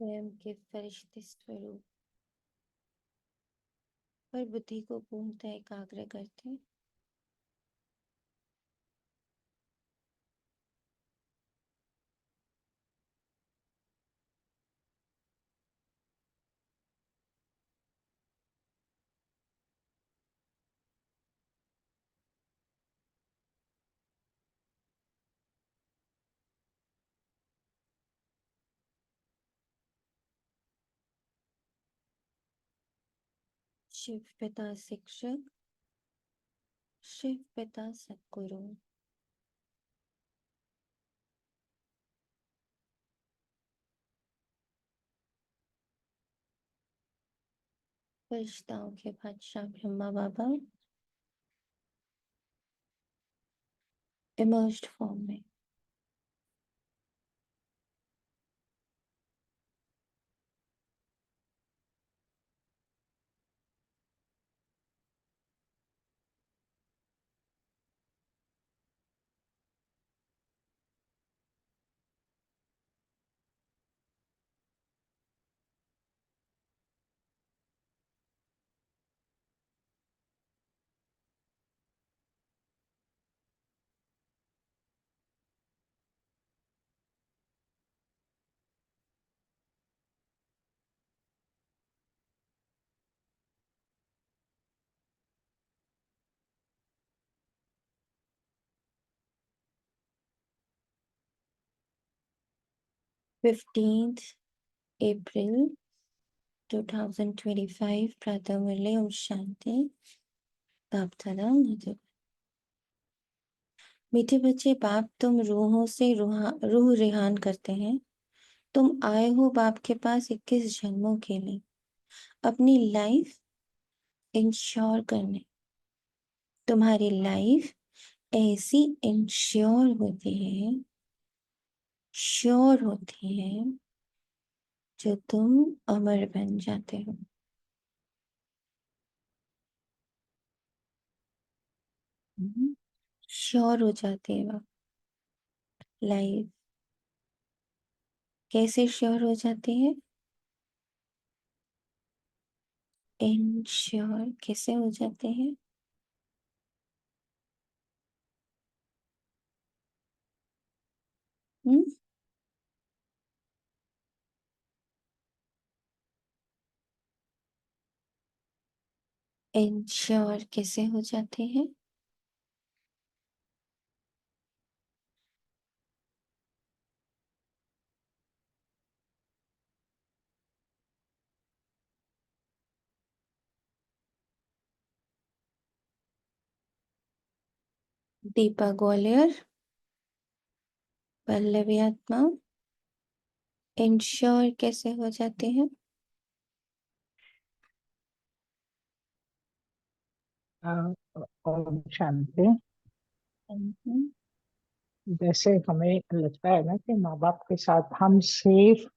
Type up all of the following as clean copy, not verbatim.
स्वयं के फरिश्ते स्वरूप पर बुद्धि को पूर्णतः एकाग्र करते। शिव पिता शिक्षक, शिव पिता सद्गुरु। फरिश्ताओं के बादशाह ब्रह्मा बाबा इमर्ज्ड फॉर्म में। फिफ्टींथ अप्रैल 2025 प्रातः मुरली ओम शांति। बाप-दादा मधुर। मीठे बच्चे, बाप तुम रूहों से रूह रिहान करते हैं। तुम आए हो बाप के पास 21 जन्मों के लिए अपनी लाइफ इंश्योर करने। तुम्हारी लाइफ ऐसी इंश्योर होती है, श्योर होती है, जो तुम अमर बन जाते हो। श्योर हो जाती है लाइफ। कैसे श्योर हो जाती है? इंश्योर कैसे हो जाते हैं? इंश्योर कैसे हो जाते हैं? दीपा ग्वालियर, पल्लवी आत्मा, इंश्योर कैसे हो जाते हैं? ओम शांति। जैसे हमें लगता है ना कि माँ बाप के साथ हम सेफ,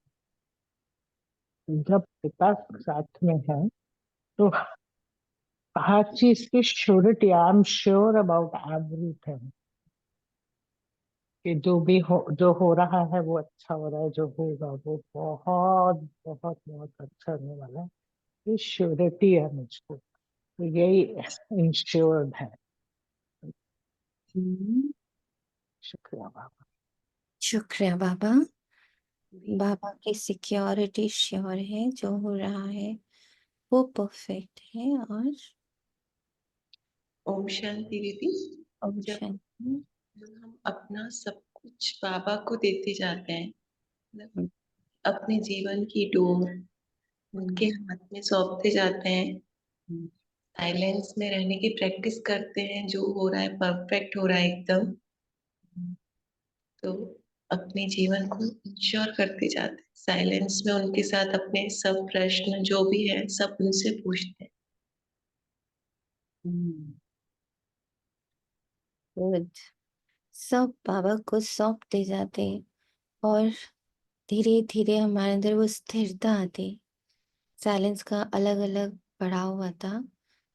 जब पिता साथ में है तो हर चीज की surety, I am sure about everything, कि जो हो रहा है वो अच्छा हो रहा है, जो होगा वो बहुत बहुत बहुत अच्छा होने वाला है। ये श्योरिटी है मुझको, तो यही इंश्योर्ड है। शुक्रिया बाबा। शुक्रिया बाबा। बाबा की सिक्योरिटी श्योर है, जो हो रहा है वो परफेक्ट है। और ओम शांति दीदी। ओम जब शांति। हम अपना सब कुछ बाबा को देते जाते हैं, मतलब अपने जीवन की डोर उनके हाथ में सौंपते जाते हैं, साइलेंस में रहने की प्रैक्टिस करते हैं, जो हो रहा है परफेक्ट हो रहा है एकदम, तो अपने जीवन को इंश्योर करते जाते हैं। साइलेंस में उनके साथ अपने सब प्रश्न जो भी है सब उनसे पूछते हैं। गुड। सब बाबा को सौंपते जाते और धीरे धीरे हमारे अंदर वो स्थिरता आती। साइलेंस का अलग अलग पड़ाव हुआ था।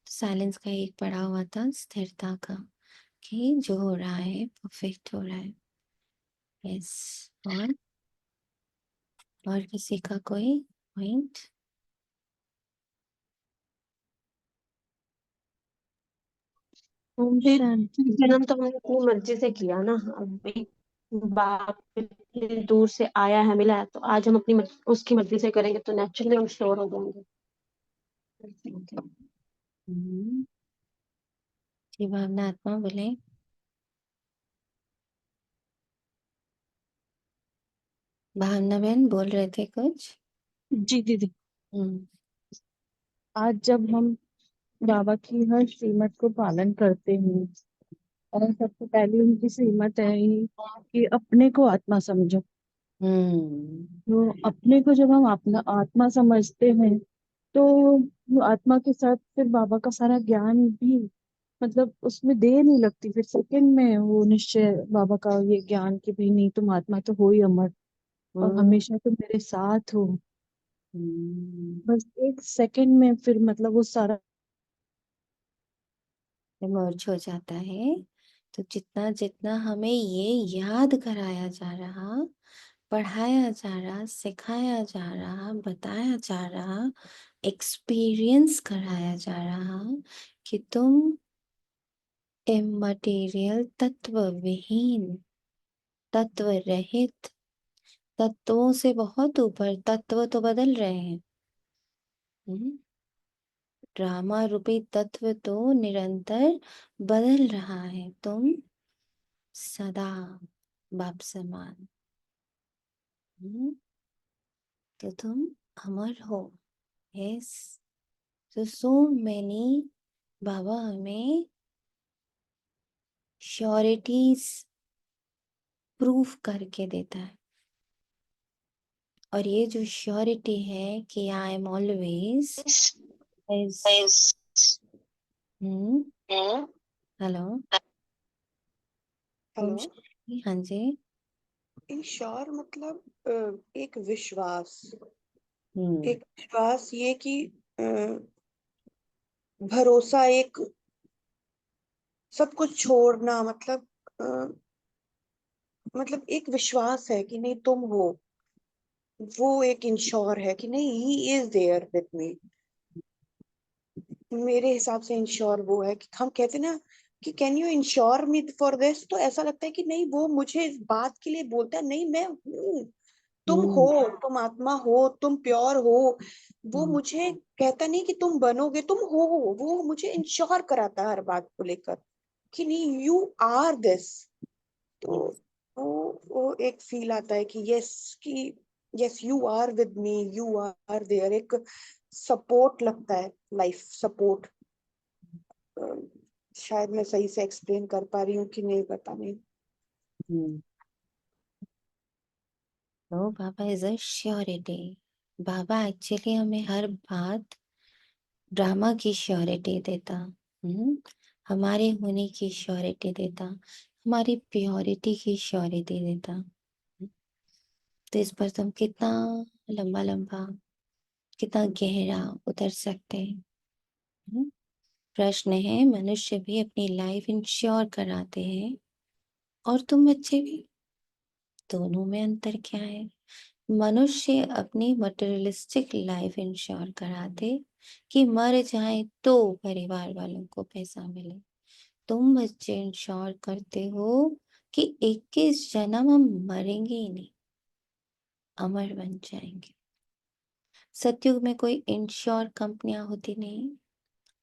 साइलेंस का एक पड़ाव हुआ था स्थिरता का, कि जो हो रहा है परफेक्ट हो रहा है। यस। और और किसी का कोई पॉइंट? ओम शांति। जन्म तो हमने अपनी मर्जी से किया ना, अभी बाप इतनी दूर से आया है, मिला है, तो आज हम अपनी उसकी मर्जी से करेंगे तो नेचुरली हम श्योर हो जाएंगे। जी भावना आत्मा बोले। भावना बहन बोल रहे थे कुछ? जी दीदी, हम्म आज जब हम बाबा की हर श्रीमत को पालन करते हैं, और सबसे पहले उनकी श्रीमत है ही कि अपने को आत्मा समझो। हम्म तो अपने को जब हम अपना आत्मा समझते हैं, तो वो आत्मा के साथ फिर बाबा का सारा ज्ञान भी, मतलब उसमें देर नहीं लगती, फिर सेकंड में वो निश्चय बाबा का ये ज्ञान कि भाई नहीं, तुम आत्मा तो हो ही अमर, और हम्म हमेशा तुम मेरे साथ हो। हम्म, बस एक सेकंड में फिर मतलब वो सारा इमर्ज हो जाता है। तो जितना जितना हमें ये याद कराया जा रहा, पढ़ाया जा रहा, सिखाया जा रहा, बताया जा रहा, एक्सपीरियंस कराया जा रहा कि तुम इमटेरियल, तत्व विहीन, तत्व रहित, तत्वों से बहुत ऊपर, तत्व तो बदल रहे हैं। ड्रामा रूपी तत्व तो निरंतर बदल रहा है। तुम सदा बाप समान। तो तुम अमर हो। यस। तो सो मैनी बाबा हमें श्योरिटीज प्रूफ करके देता है। और ये जो श्योरिटी है कि I am always is. Hello. ओम हेलो। शांति। हाँ जी। इंश्योर मतलब एक विश्वास, हम्म एक विश्वास ये कि भरोसा, एक सब कुछ छोड़ना, मतलब एक विश्वास है कि नहीं तुम हो, वो एक इंश्योर है कि नहीं he is there with me. मेरे हिसाब से इंश्योर वो है कि हम कहते ना कि can you ensure me for this, तो ऐसा लगता है कि नहीं वो मुझे इस बात के लिए बोलता है, नहीं मैं हूँ, तुम हो, हम्म तुम आत्मा हो, तुम प्योर हो। वो हम्म मुझे कहता नहीं कि तुम बनोगे, तुम हो। वो मुझे इंश्योर कराता है हर बात को लेकर कि नहीं यू आर दिस। तो yes, वो एक फील आता है कि yes you are with me, you are there. एक सपोर्ट लगता है, लाइफ सपोर्ट। शायद मैं सही से एक्सप्लेन कर पा रही हूँ कि नहीं, पता नहीं। हम्म। तो Baba is a surety. Baba actually हमें हर बात ड्रामा की श्योरिटी देता। हमारे होने की श्योरिटी देता, हमारी प्योरिटी की श्योरिटी देता। तो इस पर तुम कितना लंबा लंबा, कितना गहरा उतर सकते हैं। प्रश्न है, मनुष्य भी अपनी लाइफ इंश्योर कराते हैं और तुम बच्चे भी। दोनों में अंतर क्या है? मनुष्य अपनी मटेरियलिस्टिक लाइफ इंश्योर कराते कि मर जाए तो परिवार वालों को पैसा मिले। तुम बच्चे इंश्योर करते हो कि 21 जन्म हम मरेंगे ही नहीं, अमर बन जाएंगे। सतयुग में कोई इंश्योर कंपनियां होती नहीं।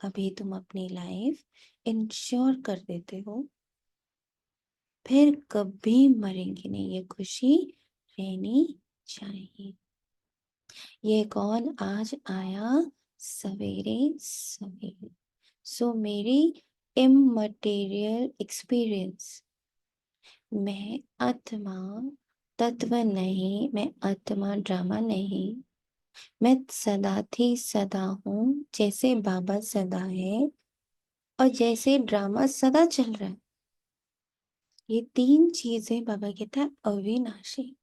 अभी तुम अपनी लाइफ इंश्योर कर देते हो, फिर कभी मरेंगे नहीं, ये खुशी रहनी चाहिए। ये कौन आज आया सवेरे सवेरे? सो मेरी इममटेरियल एक्सपीरियंस, मैं आत्मा तत्व नहीं, मैं आत्मा ड्रामा नहीं, मैं सदा थी सदा हूँ, जैसे बाबा सदा है और जैसे ड्रामा सदा चल रहा है। ये तीन चीजें बाबा कहता है अविनाशी।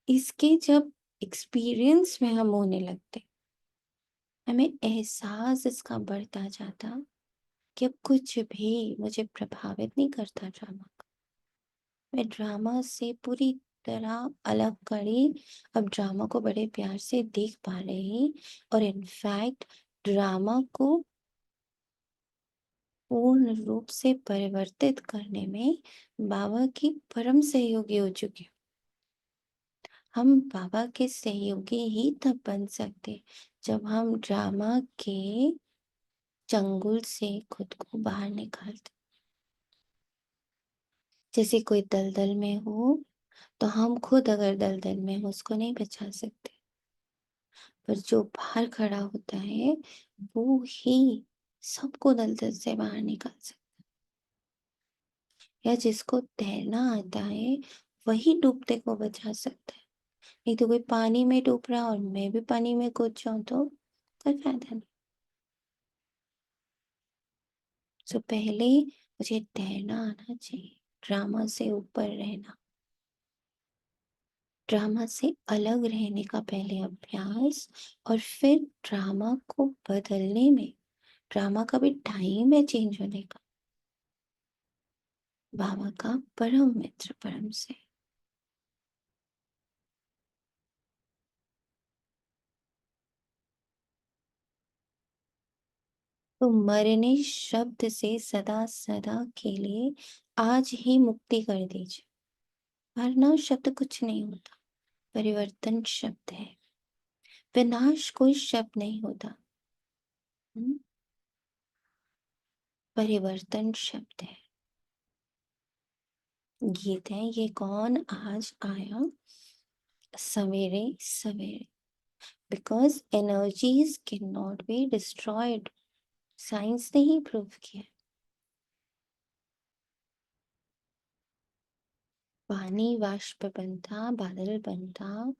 इसके जब एक्सपीरियंस में हम होने लगते, हमें एहसास इसका बढ़ता जाता कि अब कुछ भी मुझे प्रभावित नहीं करता ड्रामा का। मैं ड्रामा से पूरी तरह अलग करी। अब ड्रामा को बड़े प्यार से देख पा रही और इनफैक्ट ड्रामा को पूर्ण रूप से परिवर्तित करने में बाबा की परम सहयोगी हो चुकी। हम बाबा के सहयोगी ही तब बन सकते जब हम ड्रामा के चंगुल से खुद को बाहर निकालते। जैसे कोई दलदल में हो तो हम खुद अगर दलदल में हो उसको नहीं बचा सकते, पर जो बाहर खड़ा होता है वो ही सबको दलदल से बाहर निकाल सकता है। या जिसको तैरना आता है वही डूबते को बचा सकता है। नहीं तो कोई पानी में डूब रहा और मैं भी पानी में कूद जाऊं तो कोई फायदा नहीं। तो पहले मुझे तैरना आना चाहिए, ड्रामा से ऊपर रहना, ड्रामा से अलग रहने का पहले अभ्यास, और फिर ड्रामा को बदलने में, ड्रामा का भी टाइम है चेंज होने का, बाबा का परम मित्र परम से। तो मरने शब्द से सदा सदा के लिए आज ही मुक्ति कर दीजिए। मरना शब्द कुछ नहीं होता, परिवर्तन शब्द है। विनाश कोई शब्द नहीं होता, परिवर्तन शब्द है। गीत है ये कौन आज आया सवेरे सवेरे, because energies can not be destroyed. Science ने ही प्रूव किया। पानी वाष्प बनता, बादल बनता,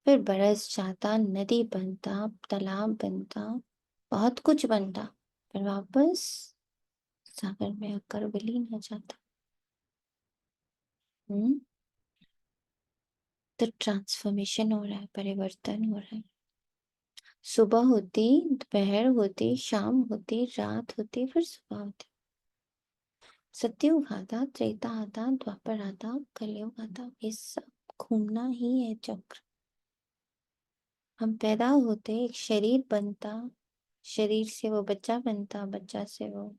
फिर बरस जाता, नदी बनता, तालाब बनता, बहुत कुछ बनता, पर वापस सागर में आकर विलीन हो जाता। तो ट्रांसफॉर्मेशन हो रहा है, परिवर्तन हो रहा है। सुबह होती, दोपहर होती, शाम होती, रात होती, फिर सुबह होती। सत्युग आता, त्रेता आता, द्वापर आता, कलयुग आता, ये सब घूमना ही है चक्र। हम पैदा होते, एक शरीर बनता, शरीर से वो बच्चा बनता, बच्चा से वो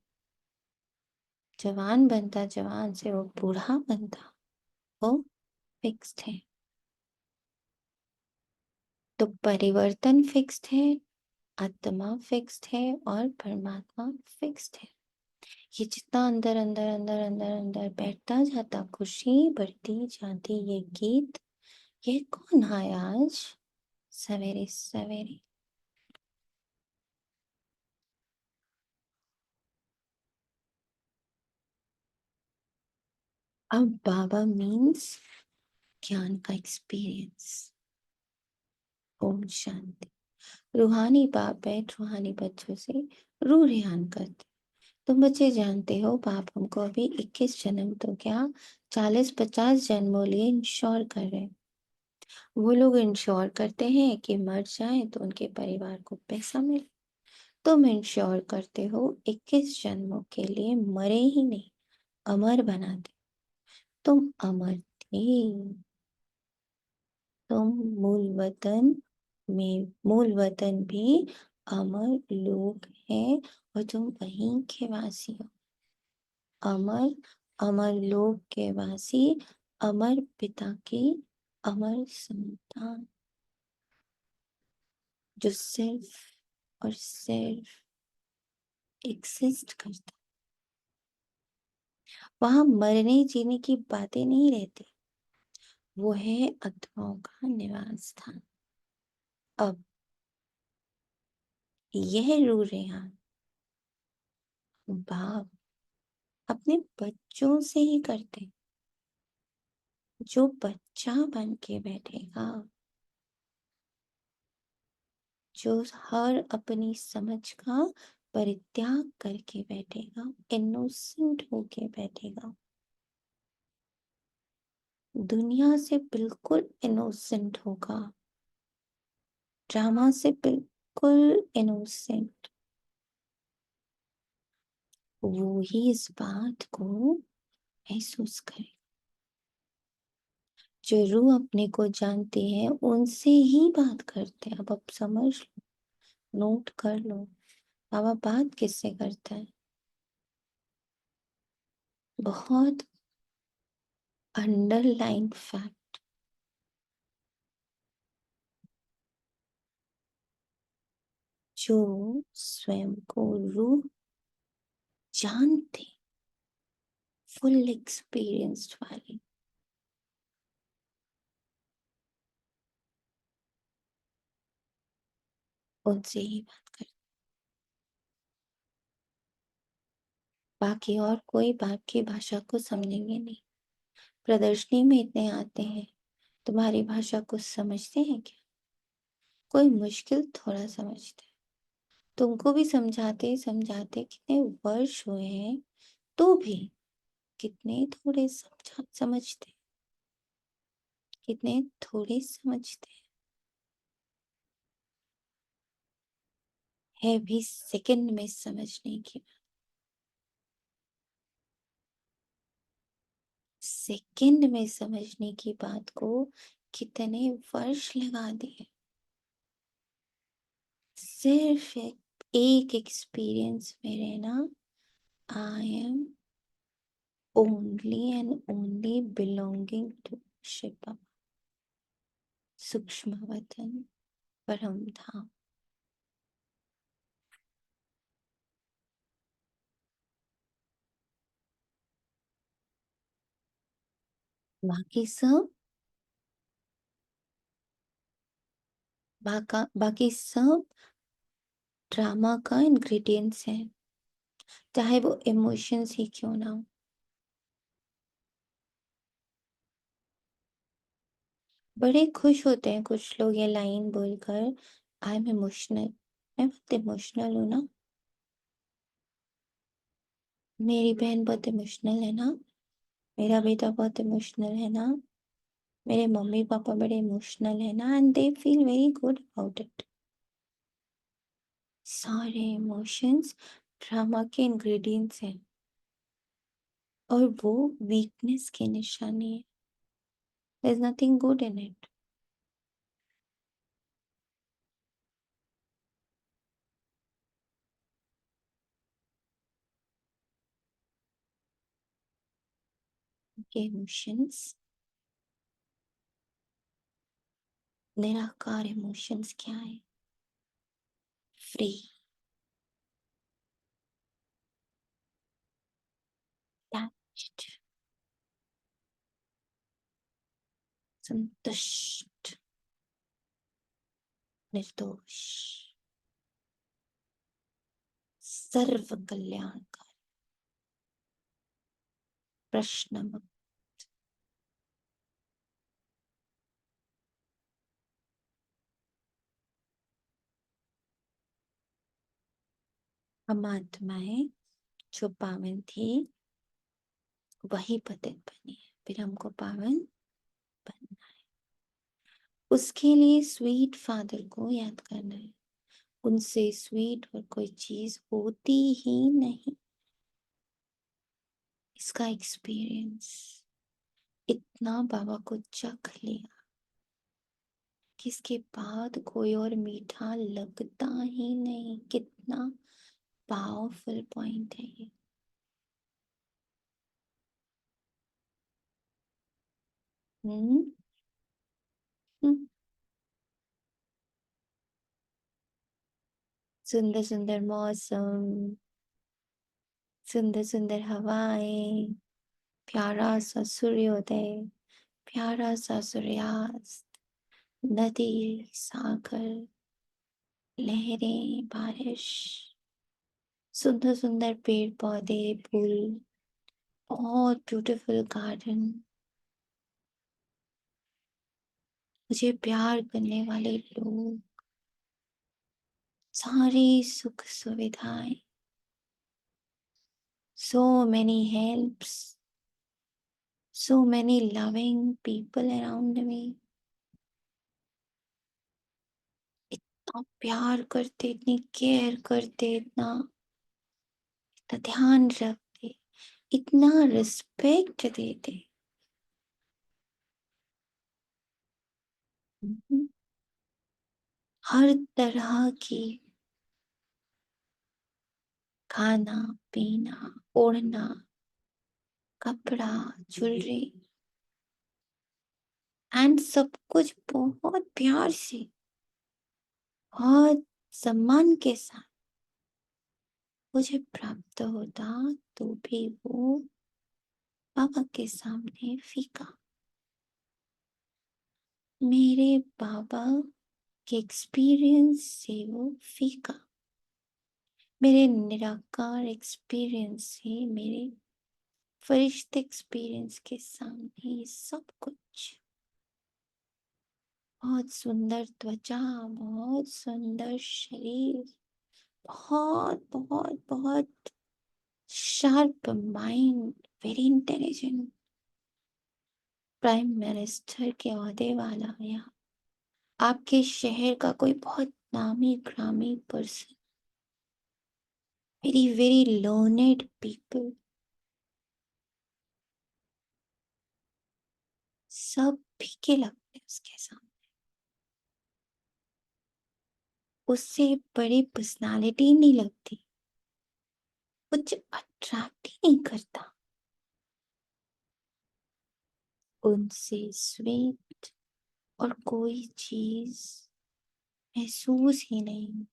जवान बनता, जवान से वो बूढ़ा बनता। वो फिक्स्ड है। तो परिवर्तन फिक्स्ड है, आत्मा फिक्स्ड है और परमात्मा फिक्स्ड है। ये जितना अंदर अंदर अंदर अंदर अंदर बैठता जाता, खुशी बढ़ती जाती। ये गीत, ये कौन आया आज सवेरे सवेरे। अब बाबा मीन्स ज्ञान का एक्सपीरियंस। ओम शांति। रूहानी बाप बैठ रूहानी बच्चों से रूह रेहान करते। तुम बच्चे जानते हो बाप हमको अभी 21 जन्म तो क्या 40-50 जन्मों लिए इंश्योर कर रहे हैं। वो लोग इंश्योर करते हैं कि मर जाए तो उनके परिवार को पैसा मिले। तुम इंश्योर करते हो 21 जन्मों के लिए मरे ही नहीं, अमर बना दे। तुम अमर थे, तुम मूल वतन भी अमर लोग हैं और तुम वहीं के वासी हो। अमर, अमर लोक के वासी, अमर पिता की अमर संतान, जो सिर्फ और सिर्फ एग्जिस्ट करता। वहां मरने जीने की बातें नहीं रहती, वो है आत्माओं का निवास स्थान। अब यह रूह रेहान बाप अपने बच्चों से ही करते। जो बच्चा बन के बैठेगा, जो हर अपनी समझ का परित्याग करके बैठेगा, इनोसेंट होके बैठेगा, दुनिया से बिल्कुल इनोसेंट होगा, ड्रामा से बिल्कुल इनोसेंट, वो ही इस बात को महसूस करे। जो रूह अपने को जानती है उनसे ही बात करते हैं। अब समझ लो, नोट कर लो, बाबा बात किससे करता है। बहुत अंडरलाइन फैक्ट, जो स्वयं को रूह जानते, फुल एक्सपीरियंस्ड वाले, उनसे ही बात करते। बाकी और कोई बाप की भाषा को समझेंगे नहीं। प्रदर्शनी में इतने आते हैं, तुम्हारी भाषा को समझते हैं क्या? कोई मुश्किल थोड़ा समझते हैं। तुमको भी समझाते समझाते कितने वर्ष हुए हैं, तो भी कितने थोड़े समझते, कितने थोड़े समझते है भी सेकंड में समझने की। सेकंड में समझने की बात को कितने वर्ष लगा दिए, सिर्फ एक एक्सपीरियंस में रहना। I am only and only belonging to Shiv Baba, सूक्ष्म वतन, परम धाम। बाकी सब बाकी सब ड्रामा का इंग्रेडिएंट्स है, चाहे वो इमोशंस ही क्यों ना हो। बड़े खुश होते हैं कुछ लोग ये लाइन बोलकर, आई एम इमोशनल। मैं बहुत इमोशनल हूँ ना, मेरी बहन बहुत इमोशनल है ना, मेरा बेटा बहुत इमोशनल है ना, मेरे मम्मी पापा बड़े इमोशनल है ना, and they feel very good about it. सारे इमोशंस ड्रामा के इंग्रेडिएंट्स हैं, और वो वीकनेस की निशानी है। There is nothing good in it. ये इमोशंस, निराकार इमोशंस क्या है? फ्री, टच्ड, संतुष्ट, निर्दोष, सर्व कल्याणकारी, प्रश्न मुक्त। हम आत्माएं जो पावन थी वही पतित बनी है, फिर हमको पावन बनना है। उसके लिए स्वीट फादर को याद करना है। उनसे स्वीट और कोई चीज होती ही नहीं। इसका एक्सपीरियंस इतना बाबा को चख लिया कि इसके बाद कोई और मीठा लगता ही नहीं। कितना पावरफुल पॉइंट है ये। हम्म हम्म। सुंदर सुंदर मौसम, सुंदर सुंदर हवाएं, प्यारा सा सूर्योदय, प्यारा सा सूर्यास्त, नदी, सागर, लहरें, बारिश, सुंदर सुंदर पेड़ पौधे, फूल, बहुत ब्यूटीफुल गार्डन, मुझे प्यार करने वाले लोग, सारी सुख सुविधाएं, so many helps, so many loving people around me, इतना प्यार करते, इतनी केयर करते, इतना इतना ध्यान रखते, इतना रिस्पेक्ट देते। हर तरह की खाना पीना, ओढ़ना, कपड़ा, ज्वेलरी एंड सब कुछ बहुत प्यार से, बहुत सम्मान के साथ मुझे प्राप्त होता, तो भी वो बाबा के सामने फीका। मेरे बाबा के एक्सपीरियंस से वो फीका। मेरे निराकार एक्सपीरियंस से, मेरे फरिश्ते एक्सपीरियंस के सामने ये सब कुछ, बहुत सुंदर त्वचा, बहुत सुंदर शरीर, बहुत बहुत बहुत sharp mind, very intelligent, prime minister के ओहदे वाला, या आपके शहर का कोई बहुत नामी ग्रामी person, very very learned people, सब फीके लगते हैं उसके सामने। उससे बड़ी पर्सनालिटी नहीं लगती, कुछ अट्रैक्ट ही नहीं करता, उनसे स्वीट और कोई चीज महसूस ही नहीं।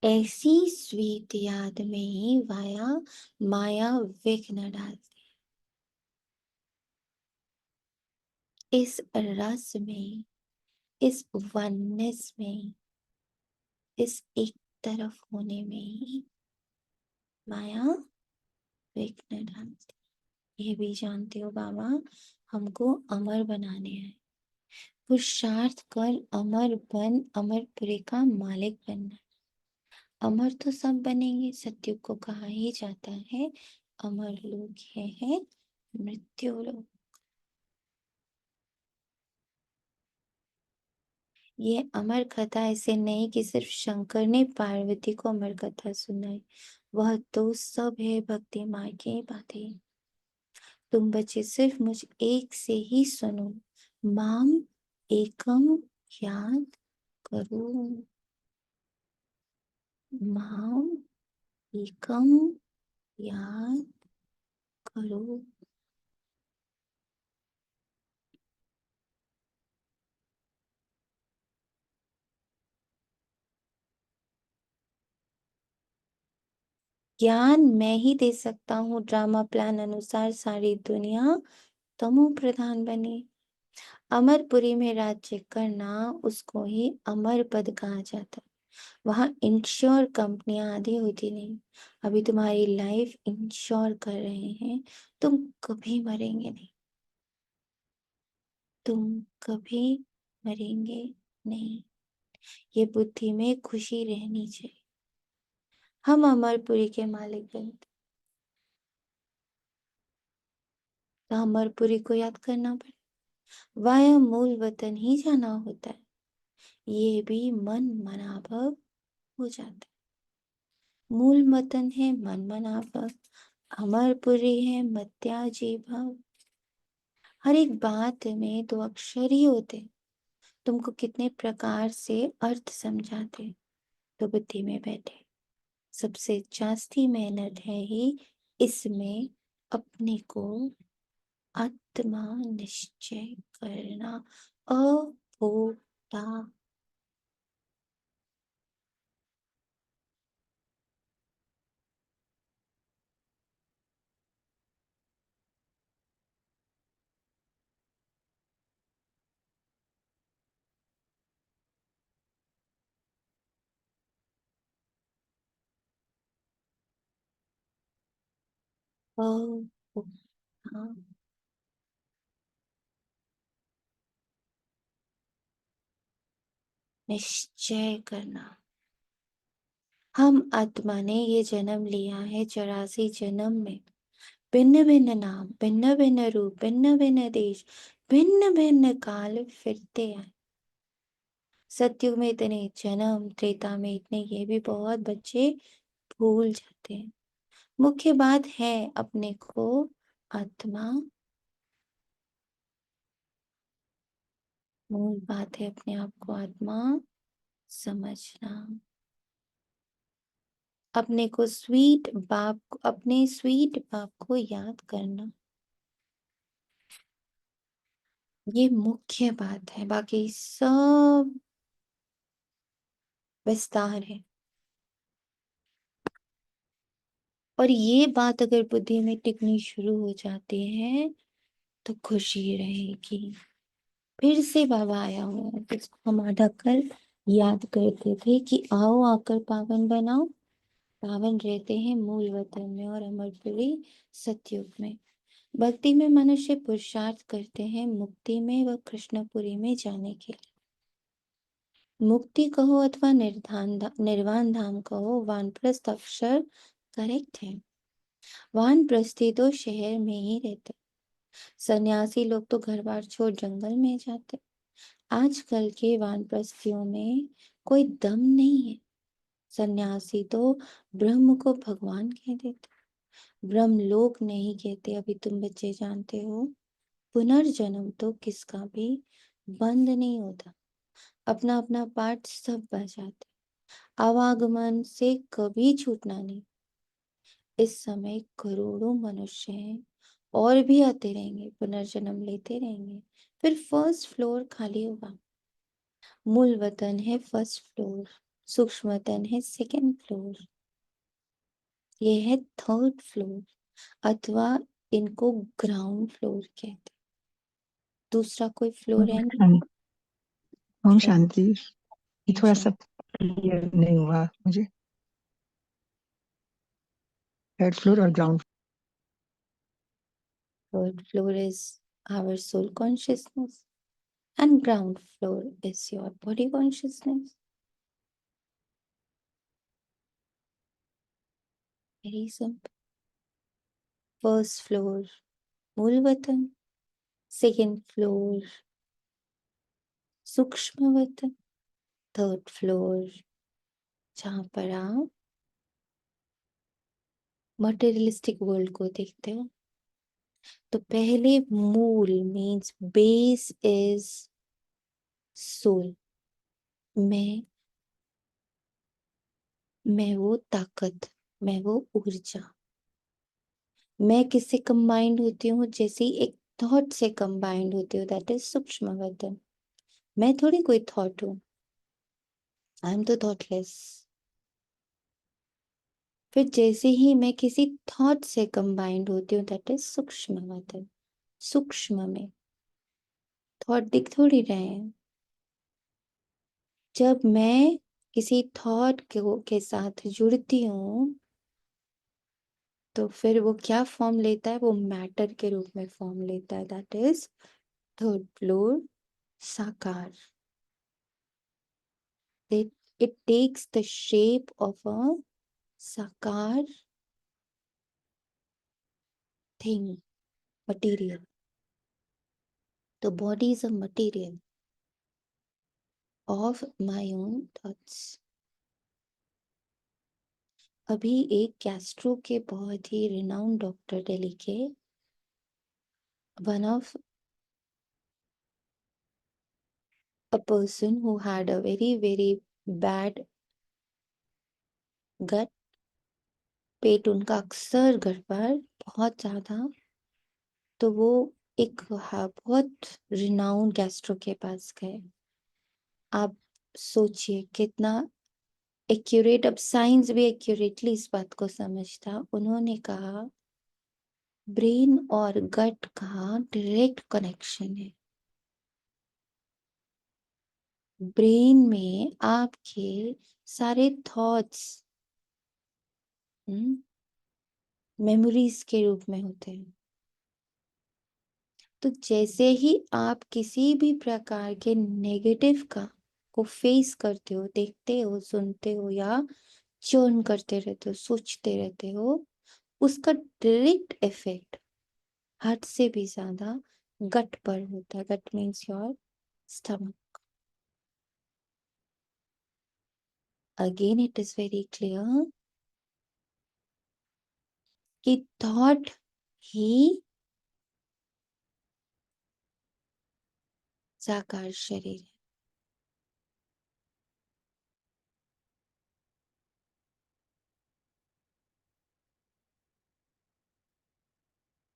ऐसी स्वीट याद में ही वाया माया विघ्न डालती। इस रस में, इस वननेस में, इस एक तरफ होने में ही माया विघ्न डालती। ये भी जानते हो बाबा, हमको अमर बनाने हैं, पुरुषार्थ कर अमर बन, अमरपुरी का मालिक बनना। अमर तो सब बनेंगे, सत्युग को कहा ही जाता है अमर लोग ये हैं मृत्यु लोग। ये अमर कथा ऐसे नहीं कि सिर्फ शंकर ने पार्वती को अमर कथा सुनाई, वह तो सब है भक्ति मार्ग की बातें। तुम बच्चे सिर्फ मुझ एक से ही सुनो, माम एकम याद करो, माम एकम याद करो। ज्ञान मैं ही दे सकता हूँ, ड्रामा प्लान अनुसार सारी दुनिया तमो प्रधान बने। अमरपुरी में राज्य करना उसको ही अमर पद कहा जाता है। वहां इंश्योर कंपनियां आदि होती नहीं। अभी तुम्हारी लाइफ इंश्योर कर रहे हैं, तुम कभी मरेंगे नहीं, तुम कभी मरेंगे नहीं। ये बुद्धि में खुशी रहनी चाहिए। हम अमरपुरी के मालिक बनते, तो अमरपुरी को याद करना पड़े, वाया मूल वतन ही जाना होता है। ये भी मन मनाभव हो जाता है। मूल वतन है मन मनाभव, अमरपुरी है मत्याजी भाव। हर एक बात में दो अक्षर ही होते, तुमको कितने प्रकार से अर्थ समझाते, तो बुद्धि में बैठे। सबसे जास्ती मेहनत है ही इसमें अपने को आत्मा निश्चय करना, अभोक्ता। अभोक्ता निश्चय करना। हम आत्मा ने ये जन्म लिया है 84 जन्म में, भिन्न भिन्न नाम, भिन्न भिन्न रूप, भिन्न भिन्न देश, भिन्न भिन्न काल फिरते आए। सतयुग में इतने जन्म, त्रेता में इतने, ये भी बहुत बच्चे भूल जाते हैं। मुख्य बात है अपने को आत्मा मूल बात है अपने आप को आत्मा समझना, अपने स्वीट बाप को याद करना। ये मुख्य बात है, बाकी सब विस्तार है। और ये बात अगर बुद्धि में टिकनी शुरू हो जाती है तो खुशी रहेगी। फिर से बाबा आया हुआ है, जिसको हम आधा कल याद करते थे कि आओ आकर पावन बनाओ। पावन रहते हैं मूल वतन में और अमरपुरी सतयुग में। भक्ति में मनुष्य पुरुषार्थ करते हैं मुक्ति में व कृष्णपुरी में जाने के लिए। मुक्ति कहो अथवा निर्वाण धाम कहो, वानप्रस्थ अक्षर करेक्ट है। वानप्रस्थी तो शहर में ही रहते, सन्यासी लोग तो घर बार छोड़ जंगल में जाते। आजकल के वानप्रस्थियों में कोई दम नहीं है। सन्यासी तो ब्रह्म को भगवान कह देते, ब्रह्म लोक नहीं कहते। अभी तुम बच्चे जानते हो पुनर्जन्म तो किसका भी बंद नहीं होता, अपना अपना पाठ सब बजाते, आवागमन से कभी छूटना नहीं। इस समय करोड़ों मनुष्य हैं और भी आते रहेंगे, पुनर्जन्म लेते रहेंगे, फिर फर्स्ट फ्लोर खाली होगा। मूल वतन है फर्स्ट फ्लोर, सूक्ष्म वतन है सेकंड फ्लोर, ये है थर्ड फ्लोर, अथवा इनको ग्राउंड फ्लोर कहते। दूसरा कोई फ्लोर है नहीं। ओम शांति। ये थोड़ा अच्छा, सा क्लियर नहीं हुआ मुझे। थर्ड फ्लोर और ground. third floor is our soul consciousness and ground floor is your body consciousness. Very simple. First floor मूल वतन, सेकंड फ्लोर सूक्ष्म वतन, थर्ड फ्लोर जहां पर आप मटेरियलिस्टिक वर्ल्ड को देखते हो। तो पहले मूल मीन्स बेस इज सोल। मैं वो ताकत, मैं वो ऊर्जा, मैं किससे कंबाइंड होती हूँ? जैसे एक थॉट से कंबाइंड होती हूँ, दैट इज सूक्ष्म वतन। मैं थोड़ी कोई थॉट हूँ, आई एम तो थॉटलेस। फिर जैसे ही मैं किसी थॉट से कंबाइंड होती हूँ, दैट इज सूक्ष्म वतन। सूक्ष्म में थॉट दिख थोड़ी रहे हैं। जब मैं किसी थॉट के साथ जुड़ती हूँ तो फिर वो क्या फॉर्म लेता है? वो मैटर के रूप में फॉर्म लेता है, दैट इज थर्ड फ्लोर साकार। It takes the shape of a sakar thing, material. The body is a material of my own thoughts. अभी एक गैस्ट्रो के बहुत ही रिनाउंड डॉक्टर दिल्ली के, one of a person who had a very bad gut, पेट उनका अक्सर गड़बड़ बहुत ज्यादा, तो वो एक बहुत रिनाउंड गैस्ट्रो के पास गए। आप सोचिए कितना एक्यूरेट, अब साइंस भी एक्यूरेटली इस बात को समझता। उन्होंने कहा ब्रेन और गट का डायरेक्ट कनेक्शन है। ब्रेन में आपके सारे थॉट्स मेमोरीज के रूप में होते हैं। तो जैसे ही आप किसी भी प्रकार के नेगेटिव को फेस करते हो, देखते हो, सुनते हो या चर्न करते रहते हो, सोचते रहते हो, उसका डायरेक्ट इफेक्ट हार्ट से भी ज्यादा गट पर होता है। Gut means your stomach. Again it is very clear कि थॉट ही साकार शरीर है।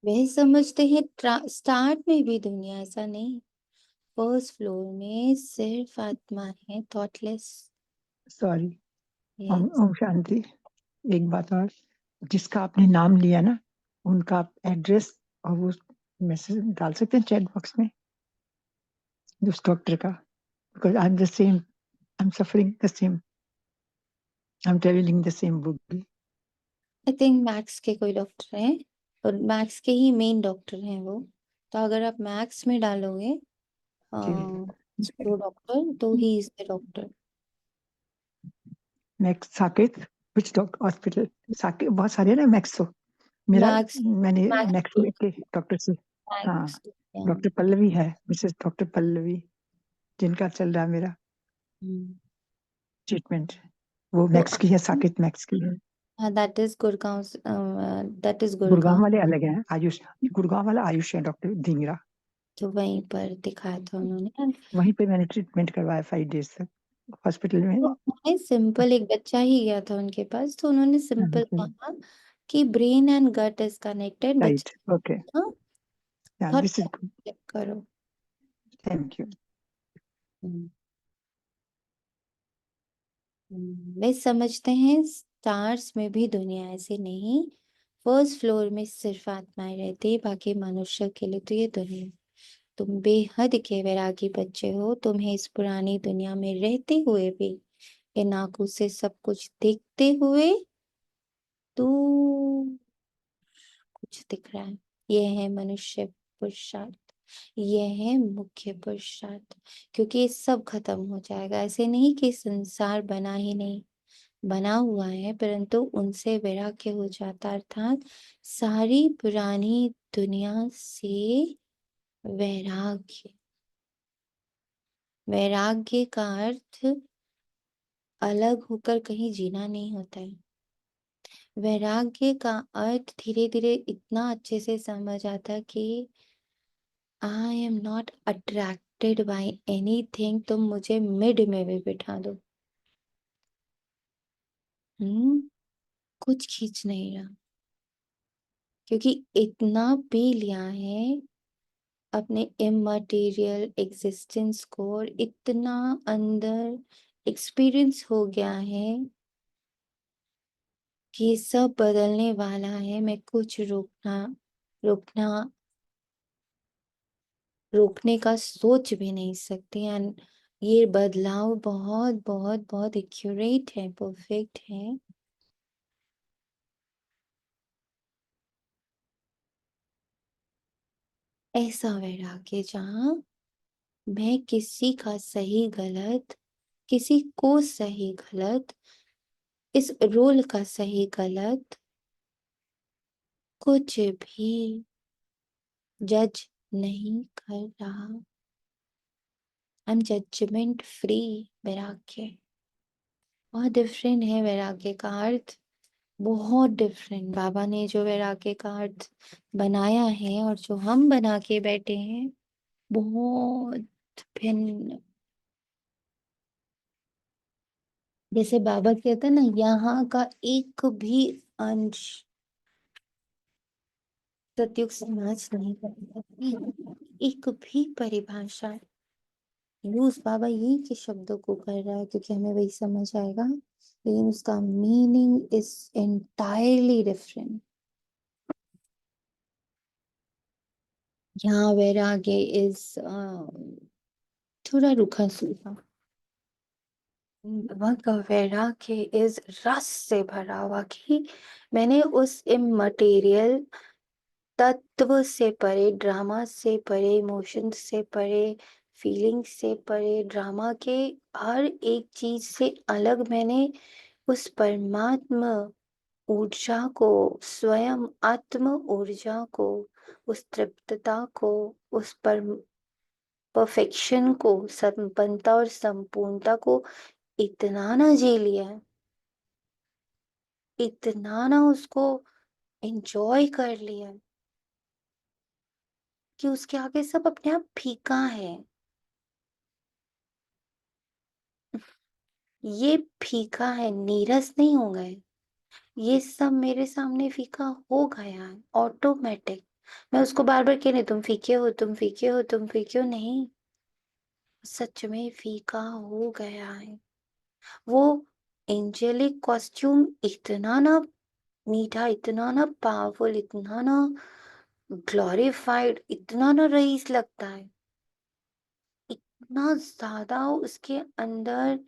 वह समझते हैं स्टार्ट में भी दुनिया ऐसा नहीं, फर्स्ट फ्लोर में सिर्फ आत्मा है, थॉटलेस। सॉरी। ओम यस, ओम शांति। एक बात और, जिसका आपने नाम लिया ना, उनका एड्रेस और वो मैसेज डाल सकते हैं चैट बॉक्स में, उस डॉक्टर का, because I am the same, I am suffering the same, I am travelling the same book. I think max के कोई डॉक्टर हैं और मैक्स के ही मेन डॉक्टर हैं वो। तो अगर आप मैक्स में डालोगे वो डॉक्टर, तो he is the doctor. Max Saket, which doctor hospital? Saket बहुत सारे हैं ना मैक्स तो। मेरा मैक्स मैंने मैक्स मैक्स के डॉक्टर से, हाँ, मैक्स डॉक्टर पल्लवी है, मिसेस डॉक्टर पल्लवी, जिनका चल रहा है मेरा ट्रीटमेंट, वो तो मैक्स की है, साकेत मैक्स की है। That is Gurgaon, that is Gurgaon Gurgaon. वाले अलग हैं, आयुष, गुड़गांव वाला आयुष है, डॉक्टर ढींगरा। तो वहीं पर दिखाया था उन्होंने। वहीं पे मैंने ट्रीटमेंट करवाया 5 डेज तक हॉस्पिटल में। तो उन्होंने सिंपल, एक बच्चा ही गया था उनके पास, तो उन्होंने सिंपल कहा कि brain and gut is connected. Right, बच्चे okay, thought this is good, check करो। Thank you. वे समझते हैं स्टार्स में भी दुनिया ऐसी नहीं, फर्स्ट फ्लोर में सिर्फ आत्माएं रहती है, बाकी मनुष्य के लिए तो ये दुनिया। तुम बेहद के वैरागी बच्चे हो, तुम्हें इस पुरानी दुनिया में रहते हुए भी, इन आंखों से सब कुछ देखते हुए तो कुछ दिख रहा है। यह है मनुष्य पुरुषार्थ, यह है मुख्य पुरुषार्थ। क्योंकि ये सब खत्म हो जाएगा। ऐसे नहीं कि संसार बना ही नहीं, बना हुआ है, परंतु उनसे वैराग्य हो जाता, अर्थात सारी पुरानी दुनिया से वैराग्य। वैराग्य का अर्थ अलग होकर कहीं जीना नहीं होता है। वैराग्य का अर्थ धीरे धीरे इतना अच्छे से समझ आता कि I am not attracted by anything. तुम मुझे मिड में भी बिठा दो, कुछ खींच नहीं रहा, क्योंकि इतना पी लिया है अपने इममटेरियल एग्जिस्टेंस को, और इतना अंदर एक्सपीरियंस हो गया है कि ये सब बदलने वाला है। मैं कुछ रोकना रोकने का सोच भी नहीं सकती। एंड ये बदलाव बहुत बहुत बहुत एक्यूरेट है, परफेक्ट है। ऐसा वैराग्य जहाँ मैं किसी का सही गलत, किसी को सही गलत, इस रोल का सही गलत कुछ भी जज नहीं कर रहा। I am judgement free. वैराग्य बहुत डिफरेंट है। वैराग्य का अर्थ बहुत डिफरेंट। बाबा ने जो वैराग्य का अर्थ बनाया है और जो हम बना के बैठे हैं, बहुत भिन्न। जैसे बाबा कहते हैं ना, यहाँ का एक भी अंश सतयुग समाज नहीं कर सकती। एक भी परिभाषा यूज बाबा यही के शब्दों को कर रहा है, क्योंकि हमें वही समझ आएगा, लेकिन उसका मीनिंग इज एंटायरली डिफरेंट। यहाँ वैराग्य इज थोड़ा रुखा सूखा, वहाँ का वैराग्य इज रस से भरा हुआ कि मैंने उस इममटेरियल तत्व से परे, ड्रामा से परे, इमोशन से परे, फीलिंग से परे, ड्रामा के हर एक चीज से अलग मैंने उस परमात्मा ऊर्जा को, स्वयं आत्म ऊर्जा को, उस तृप्तता को, उस परफेक्शन को, संपन्नता और संपूर्णता को इतना ना जी लिया है, इतना ना उसको एंजॉय कर लिया है कि उसके आगे सब अपने आप फीका है। ये फीका है, नीरस नहीं हो गए। ये सब मेरे सामने फीका हो गया है ऑटोमेटिक। मैं उसको बार बार कह रही तुम फीके हो, तुम फीके हो, तुम फीके हो, नहीं, सच में फीका हो गया है। वो एंजेलिक कॉस्ट्यूम इतना ना मीठा, इतना ना पावरफुल, इतना ना ग्लोरीफाइड, इतना ना रईस लगता है, इतना ज्यादा उसके अंदर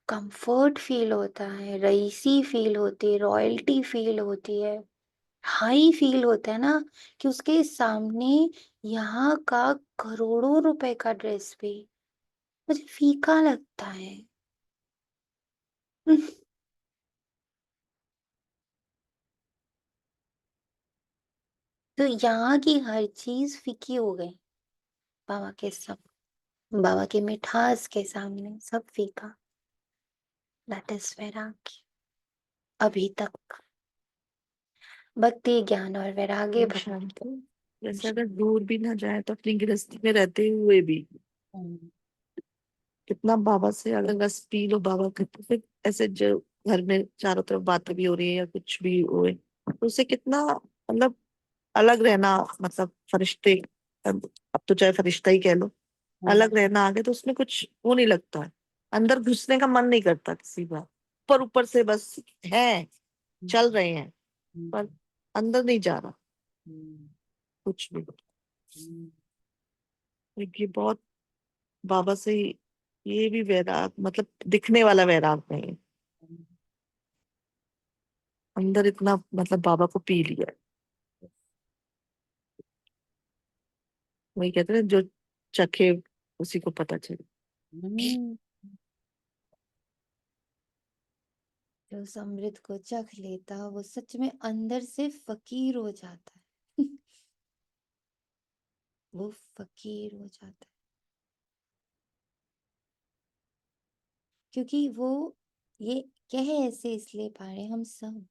कंफर्ट फील होता है, रईसी फील होती है, रॉयल्टी फील होती है, हाई फील होता है ना, कि उसके सामने यहाँ का करोड़ों रुपए का ड्रेस भी मुझे फीका लगता है। तो यहाँ की हर चीज फीकी हो गई बाबा के सब, बाबा के मिठास के सामने सब फीका। दैट इज वैराग्य। अभी तक भक्ति, ज्ञान और वैराग्य ओम भक्ति। शांति। जैसे अगर दूर भी ना जाए तो अपनी गृहस्थी में रहते हुए भी कितना बाबा से अगर बस पी लो बाबा का, तो फिर ऐसे जो घर में चारों तरफ बातें भी हो रही है या कुछ भी हो तो उससे कितना मतलब अलग रहना, मतलब फरिश्ते, अब तो चाहे फरिश्ता ही कह लो, अलग रहना आगे तो उसमें कुछ वो नहीं लगता है, अंदर घुसने का मन नहीं करता किसी बार। ऊपर ऊपर से बस है, चल रहे हैं, पर अंदर नहीं जा रहा कुछ भी। ये बहुत बाबा से ये भी वैराग, मतलब दिखने वाला वैराग नहीं है, अंदर इतना मतलब बाबा को पी लिया है। वही कहते हैं जो चखे उसी को पता चले। हम्म, जो उस अमृत को चख लेता वो सच में अंदर से फकीर हो जाता है। वो फकीर हो जाता है, क्योंकि वो ये कह ऐसे इसलिए पा रहे हम सब,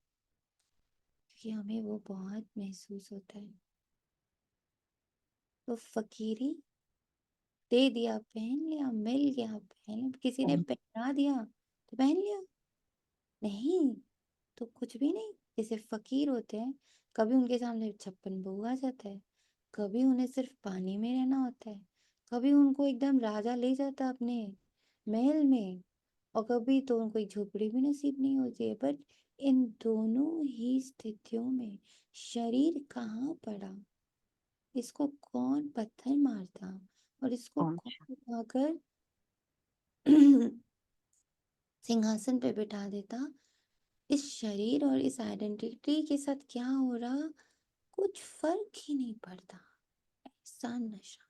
क्योंकि हमें वो बहुत महसूस होता है। तो फकीरी दे दिया, पहन लिया, मिल गया, पहन लिया, किसी ने पहना दिया तो पहन लिया, नहीं तो कुछ भी नहीं। जैसे फकीर होते हैं, कभी उनके सामने 56 भोग आ जाता है, कभी उन्हें सिर्फ पानी में रहना होता है, कभी उनको एकदम राजा ले जाता है अपने महल में, और कभी तो उनको एक झोपड़ी भी नसीब नहीं होती है। बट इन दोनों ही स्थितियों में शरीर कहाँ पड़ा, इसको कौन पत्थर मारता और इसको कौन उठाकर सिंहासन पे बिठा देता। इस शरीर और इस आइडेंटिटी के साथ क्या हो रहा, कुछ फर्क ही नहीं पड़ता। ऐसा नशा।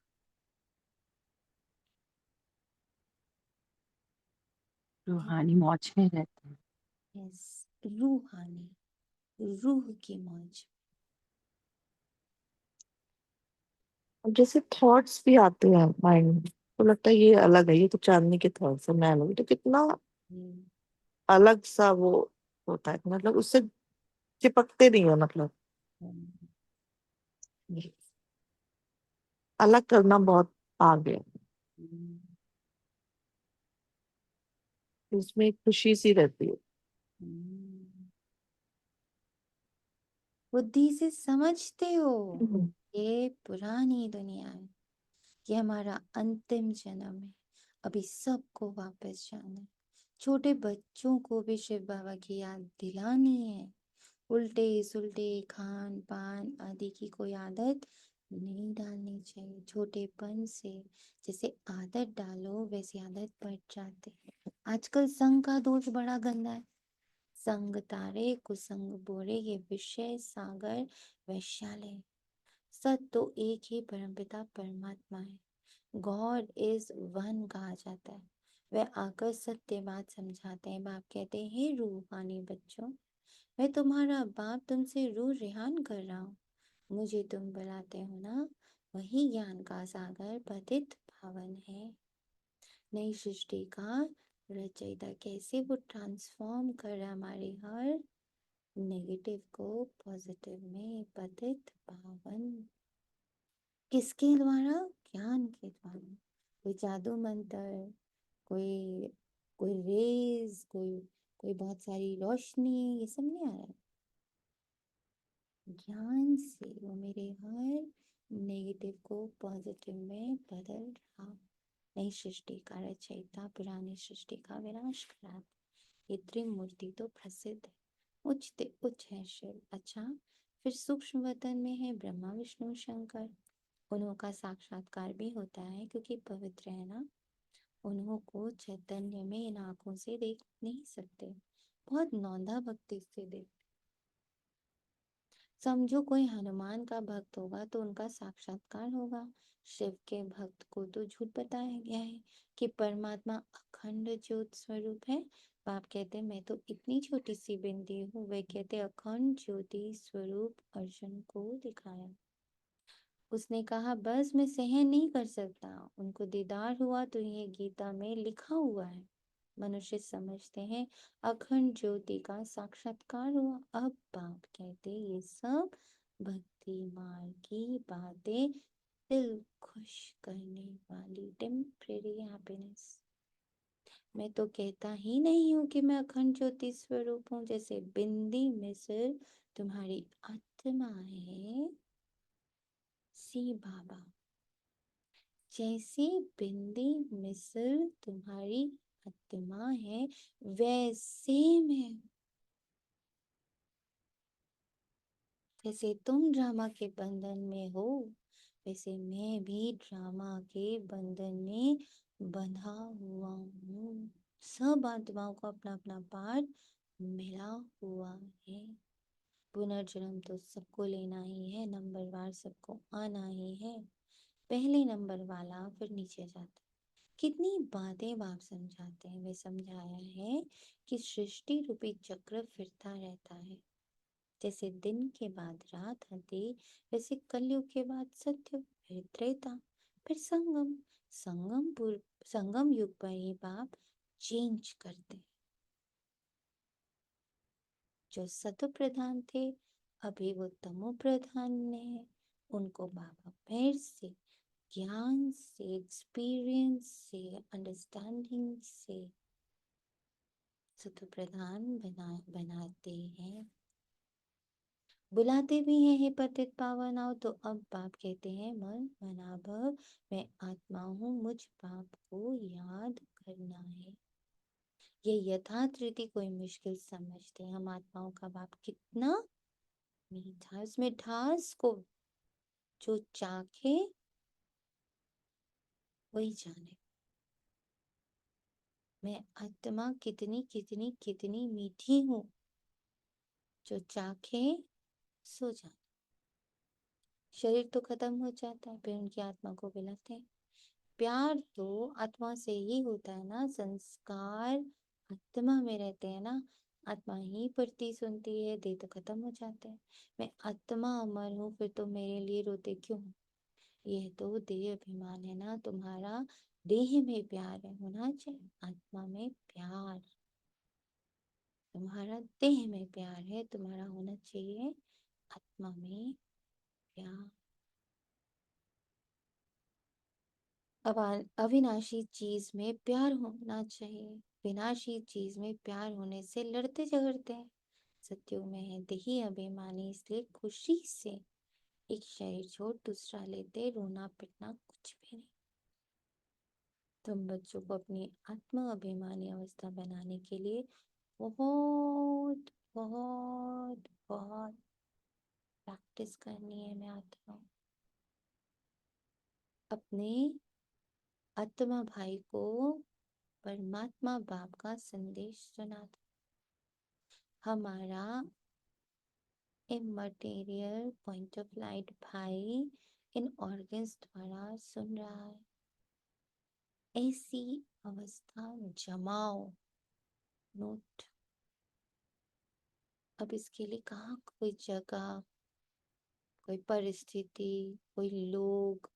रूहानी मौज में रहते हैं। यस, रूहानी, रूह की मौज। अब जैसे थॉट्स भी आते हैं माइंड में, तो लगता है ये अलग है, ये तो चांदनी के थॉट्स है, मैं अलग हूँ। तो कितना हम्म, अलग सा वो होता है, मतलब उससे चिपकते नहीं है, मतलब हम्म, अलग करना बहुत आगे है। हम्म, उसमें एक खुशी सी रहती है। हम्म। बुद्धि से समझते हो ये पुरानी दुनिया है, ये हमारा अंतिम जन्म है, अभी सबको वापस जाना है। छोटे बच्चों को भी शिव बाबा की याद दिलानी है। उल्टे सुल्टे खान पान आदि की कोई आदत नहीं डालनी चाहिए छोटेपन से। जैसे आदत डालो वैसी आदत पड़ जाते हैं। आजकल संग का दोष बड़ा गंदा है। संग तारे कुसंग बोरे, ये विषय सागर वैशाले। सत तो एक ही परमपिता परमात्मा है। गॉड इज वन कहा जाता है। वह आकर सत्य बात समझाते हैं। बाप कहते हैं, हे रूहानी बच्चों, मैं तुम्हारा बाप तुमसे रूह रेहान कर रहा हूँ। मुझे तुम बुलाते हो ना, वही ज्ञान का सागर पतित पावन है। नई सृष्टि का रचयिता, कैसे वो ट्रांसफॉर्म कर रहा है हमारे हर नेगेटिव को पॉजिटिव में। पतित पावन किसके द्वारा? ज्ञान के द्वारा। कोई जादू मंत्र, कोई कोई रेज, कोई कोई बहुत सारी रोशनी, ये सब नहीं आ रहा। ज्ञान से वो मेरे हर नेगेटिव को पॉजिटिव में बदल रहा। नई सृष्टि का रचयिता पुरानी सृष्टि का विनाश करा। ये त्रिमूर्ति तो प्रसिद्ध है, उच्च ते उच्च है शिव। अच्छा, फिर सूक्ष्म वतन में है ब्रह्मा विष्णु शंकर। उन्हों का साक्षात्कार भी होता है क्योंकि पवित्र है ना। उन्हों को चैतन्य में इन आंखों से देख नहीं सकते, बहुत नौंधा भक्ति से देख। समझो कोई हनुमान का भक्त होगा तो उनका साक्षात्कार होगा। शिव के भक्त को तो झूठ बताया गया है कि परमात्मा अखंड ज्योत स्वरूप है। बाप कहते मैं तो इतनी छोटी सी बिंदी हूँ, वे कहते अखंड ज्योति स्वरूप अर्जुन को दिखाया। उसने कहा बस मैं सहन नहीं कर सकता। उनको दीदार हुआ तो ये गीता में लिखा हुआ है। मनुष्य समझते हैं अखंड ज्योति का साक्षात्कार हुआ। अब बाप कहते ये सब भक्ति मार्ग की बातें, दिल खुश करने वाली टेम्परेरी हैप्पीनेस। मैं तो कहता ही नहीं हूँ कि मैं अखंड ज्योति स्वरूप हूँ। जैसे बिंदी मिस्र तुम्हारी आत्मा है, सी बाबा। जैसे बिंदी मिस्र तुम्हारी आत्मा है, वैसे मैं। जैसे तुम ड्रामा के बंधन में हो, वैसे मैं भी ड्रामा के बंधन में बंधा हुआ हूँ। सब आत्माओं को अपना अपना पार्ट मिला हुआ है। पुनर्जन्म तो सबको लेना ही है, नंबरवार सबको आना ही है। पहले नंबर वाला फिर नीचे जाता है। कितनी बातें बाप समझाते हैं। वे समझाया है कि सृष्टि रूपी चक्र फिरता रहता है। जैसे दिन के बाद रात आती, वैसे कलयुग के बाद सत्य, फिर त्रेता, फिर संगम। संगम युग पर ही बाप चेंज करते। जो सतो प्रधान थे अभी वो तमो प्रधान ने है। उनको बाबा फिर से ज्ञान से, एक्सपीरियंस से, अंडरस्टैंडिंग से सतो प्रधान बनाते हैं। बुलाते भी हैं हे पतित पावन आओ। तो अब बाप कहते हैं मन मना भव, मैं आत्मा हूँ, मुझ बाप को याद करना है। ये यथार्थ रीति कोई मुश्किल समझते हैं। हम आत्माओं का बाप कितना मीठा, उस मिठास को जो चाखे वही जाने। मैं आत्मा कितनी कितनी कितनी मीठी हूँ, जो चाखे सो जाने। शरीर तो खत्म हो जाता है, फिर उनकी आत्मा को बुलाते हैं। प्यार तो आत्मा से ही होता है ना। संस्कार आत्मा में रहते हैं ना। आत्मा ही पढ़ती सुनती है, देह तो खत्म हो जाते हैं। मैं आत्मा अमर हूँ, फिर तो मेरे लिए रोते क्यों? यह तो देह अभिमान है ना तुम्हारा। देह में प्यार है, होना चाहिए आत्मा में प्यार। तुम्हारा देह में प्यार है, तुम्हारा होना चाहिए आत्मा में प्यार। अब अविनाशी चीज में प्यार होना चाहिए। विनाशी चीज में प्यार होने से लड़ते झगड़ते हैं। सत्युग में है देही अभिमानी, इसलिए खुशी से एक शरीर छोड़ दूसरा लेते, रोना पिटना कुछ भी नहीं। तुम बच्चों को अपनी आत्म अभिमानी अवस्था बनाने के लिए बहुत बहुत बहुत प्रैक्टिस करनी है। मैं आता हूँ अपने आत्मा भाई को परमात्मा बाप का संदेश सुनाता। हमारा इमर्टेरियल पॉइंट ऑफ लाइट भाई इन ऑर्गन्स द्वारा सुन रहा है। ऐसी अवस्था जमाओ। नोट। अब इसके लिए कहाँ कोई जगह, कोई परिस्थिति, कोई लोग,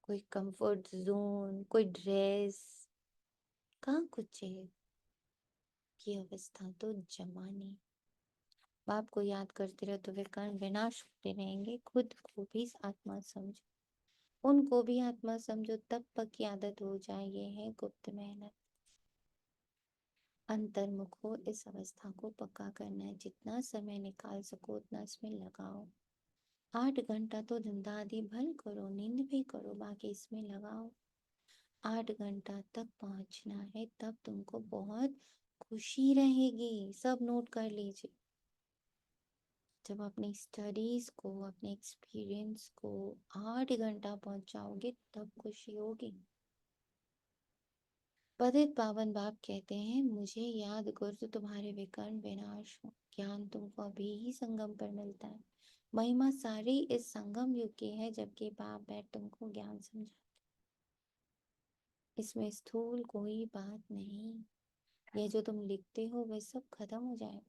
कोई कंफर्ट जोन, कोई ड्रेस, कहाँ कुछ चाहिए? ये अवस्था तो जमानी। बाप को याद करते रहो तो वे कर्म विनाश होते रहेंगे। खुद को भी आत्मा समझो, उनको भी आत्मा समझो, तब पक्की आदत हो जाए। ये है गुप्त मेहनत। अंतर्मुख हो, इस अवस्था को पक्का करना है। जितना समय निकाल सको उतना इसमें लगाओ। 8 घंटा तो धंधा आदि भल करो, नींद भी करो, बाकी इसमें लगाओ। 8 घंटा तक पहुंचना है, तब तुमको बहुत खुशी रहेगी। सब नोट कर लीजिए। जब अपनी स्टडीज को, अपने एक्सपीरियंस को 8 घंटा पहुंचाओगे तब खुशी होगी। पतित पावन बाप कहते हैं, मुझे याद कर तो तुम्हारे विकर्म विनाश हो। ज्ञान तुमको अभी ही संगम पर मिलता है। महिमा सारी इस संगम युग की है, जबकि बाप बैठ तुमको ज्ञान समझाते। इसमें स्थूल कोई बात नहीं। ये जो तुम लिखते हो वह सब खत्म हो जाएगा।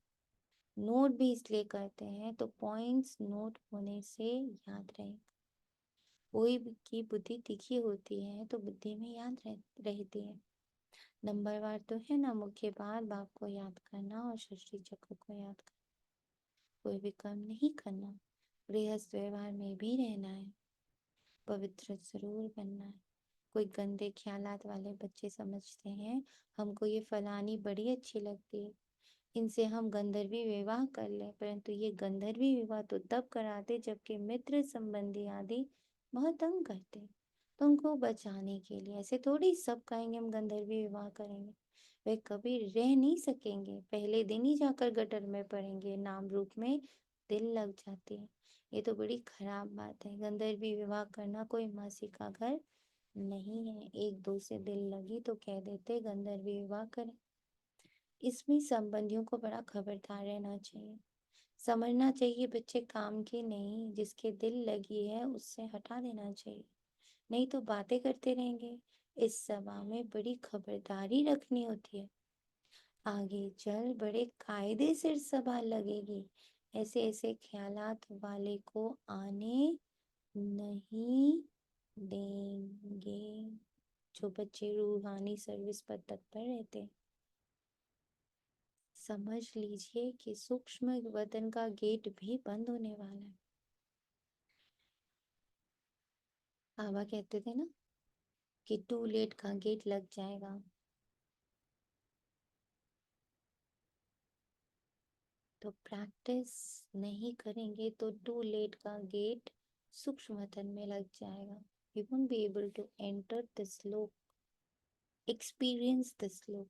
नोट भी इसलिए करते हैं तो पॉइंट्स नोट होने से याद रहेगा। कोई की बुद्धि तीखी होती है तो बुद्धि में याद रहती है। नंबरवार तो है ना, मुख्य बात बाप को याद करना और सृष्टि चक्र को याद करना। कोई भी कर्म नहीं करना, गृहस्थ व्यवहार में भी रहना है, पवित्र जरूर बनना है। कोई गंदे ख्यालात वाले बच्चे समझते हैं हमको ये फलानी बड़ी अच्छी लगती है, इनसे हम गंधर्वी विवाह कर लें, परंतु ये गंधर्वी विवाह तो तब कराते जबकि मित्र संबंधी आदि बहुत तंग करते। तो उनको बचाने के लिए ऐसे थोड़ी सब कहेंगे हम गंधर्वी विवाह करेंगे, वे कभी रह नहीं सकेंगे। पहले दिन ही जाकर गटर में पड़ेंगे, नाम रूप में दिल लग जाती है। ये तो बड़ी खराब बात है। गंधर्वी विवाह करना कोई मासी का घर नहीं है। एक दो से दिल लगी तो कह देते गंधर्वी विवाह करें। इसमें संबंधियों को बड़ा खबरदार रहना चाहिए। समझना चाहिए बच्चे काम के नहीं, जिसके दिल लगी है उससे हटा देना चाहिए, नहीं तो बातें करते रहेंगे। इस सभा में बड़ी खबरदारी रखनी होती है। आगे चल बड़े कायदे से सभा लगेगी। ऐसे ऐसे ख्यालात वाले को आने नहीं देंगे। जो बच्चे रूहानी सर्विस पर तत्पर रहते हैं, समझ लीजिए कि सूक्ष्म वतन का गेट भी बंद होने वाला है। बाबा कहते थे ना कि टू लेट का गेट लग जाएगा। तो प्रैक्टिस नहीं करेंगे तो टू लेट का गेट सूक्ष्म वतन में लग जाएगा। We won't be able to enter this लोक, experience this लोक।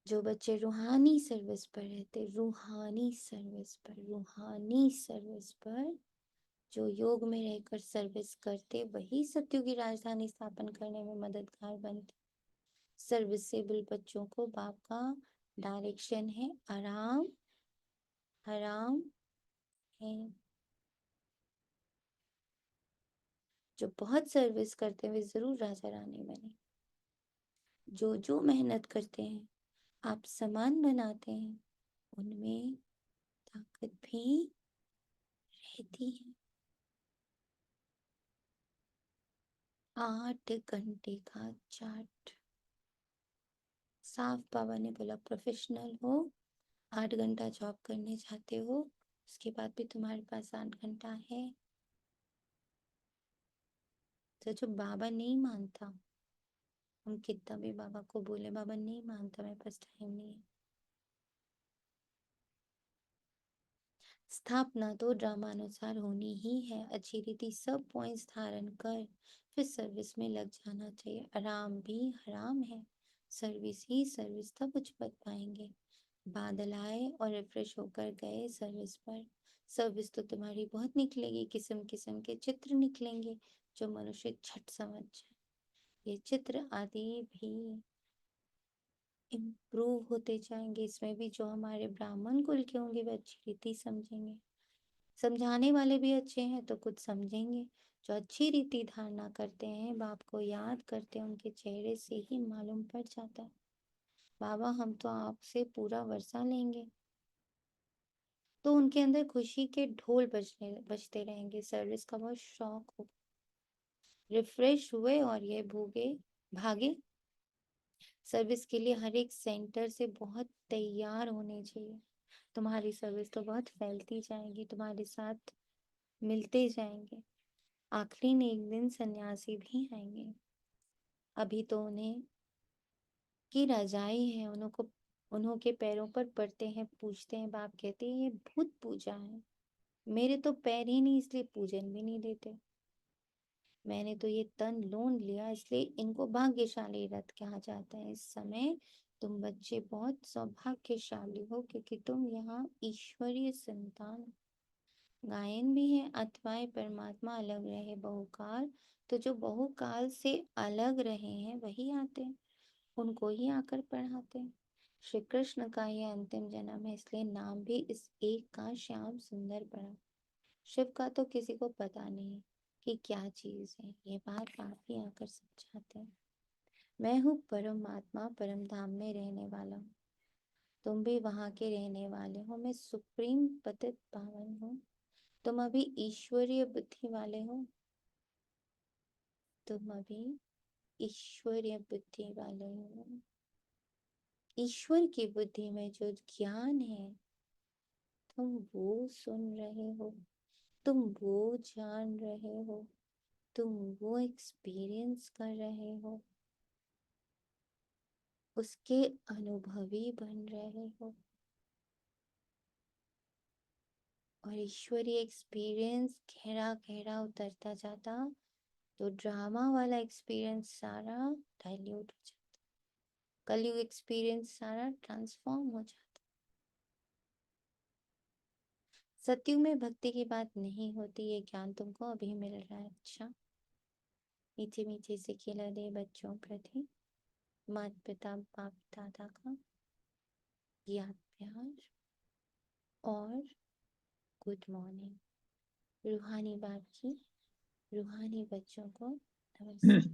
जो बच्चे रूहानी सर्विस पर रहते, रूहानी सर्विस पर, रूहानी सर्विस पर, जो योग में रहकर सर्विस करते, वही सत्युग की राजधानी स्थापन करने में मददगार बनते। सर्विसेबल बच्चों को बाप का डायरेक्शन है, आराम हराम है। जो बहुत सर्विस करते हैं वे जरूर राजा रानी बने। जो मेहनत करते हैं, आप समान बनाते हैं, उनमें ताकत भी रहती है। 8 घंटे का चार्ट। साफ बाबा ने बोला प्रोफेशनल हो, 8 घंटा जॉब करने जाते हो, उसके बाद भी तुम्हारे पास 8 घंटा है। तो जो बाबा नहीं मानता, हम कितना भी बाबा को बोले, बाबा नहीं मानता, मेरे पास टाइम नहीं है। स्थापना तो ड्रामानुसार होनी ही है। अच्छी रीति सब पॉइंट्स धारण कर फिर सर्विस में लग जाना चाहिए। आराम भी हराम है, सर्विस ही सर्विस, तब उच्च पद पाएंगे। बादल आए और रिफ्रेश होकर गए सर्विस पर। सर्विस तो तुम्हारी बहुत निकलेगी, किस्म किस्म के चित्र निकलेंगे जो मनुष्य झट समझ जाए। ये चित्र आदि भी इम्प्रूव होते जाएंगे। इसमें भी जो हमारे ब्राह्मण कुल के होंगे वे अच्छी रीति समझेंगे। समझाने वाले भी अच्छे हैं तो कुछ समझेंगे। जो अच्छी रीति धारणा करते हैं, बाप को याद करते हैं, उनके चेहरे से ही मालूम पड़ जाता है बाबा हम तो आपसे पूरा वर्षा लेंगे। तो उनके अंदर खुशी के ढोल बजते रहेंगे। सर्विस का बहुत शौक हो। रिफ्रेश हुए और ये भूगे भागे। सर्विस के लिए हर एक सेंटर से बहुत तैयार होने चाहिए। तुम्हारी सर्विस तो बहुत फैलती जाएगी, तुम्हारे साथ मिलते जाएंगे। आखिरी में एक दिन सन्यासी भी आएंगे। अभी तो उन्हें की रजाई है, उन्हों के पैरों पर पड़ते हैं, पूछते हैं। बाप कहते हैं ये भूत पूजा है, मेरे तो पैर ही नहीं, इसलिए पूजन भी नहीं देते। मैंने तो ये तन लोन लिया, इसलिए इनको भाग्यशाली रथ कहा जाता है। इस समय तुम बच्चे बहुत सौभाग्यशाली हो, क्योंकि तुम यहाँ ईश्वरीय संतान। गायन भी है, अथवा परमात्मा अलग रहे बहुकाल, तो जो बहुकाल से अलग रहे हैं वही आते हैं, उनको ही आकर पढ़ाते हैं। श्री कृष्ण का यह अंतिम जन्म है, इसलिए नाम भी इस एक का श्याम सुंदर पड़ा। शिव का तो किसी को पता नहीं कि क्या चीज है, ये बात आप ही आकर समझाते हैं। मैं हूँ परमात्मा, परम धाम में रहने वाला हूँ, तुम भी वहां के रहने वाले हो। मैं सुप्रीम पतित पावन हूँ, तुम अभी ईश्वरीय बुद्धि वाले हो, तुम अभी ईश्वरीय बुद्धि वाले हो। ईश्वर की बुद्धि में जो ज्ञान है, तुम वो सुन रहे हो, तुम वो जान रहे हो, तुम वो एक्सपीरियंस कर रहे हो, उसके अनुभवी बन रहे हो। और ईश्वरीय एक्सपीरियंस गहरा गहरा उतरता जाता, तो ड्रामा वाला एक्सपीरियंस सारा डाइल्यूट हो जाता, कलयुग एक्सपीरियंस सारा ट्रांसफॉर्म हो जाता। सत्युग में भक्ति की बात नहीं होती, ये ज्ञान तुमको अभी मिल रहा है। अच्छा, मीठे मीठे से खिला दे बच्चों प्रति माता पिता बाप दादा का याद प्यार और गुड मॉर्निंग। रूहानी बाप की रूहानी बच्चों को नमस्ते।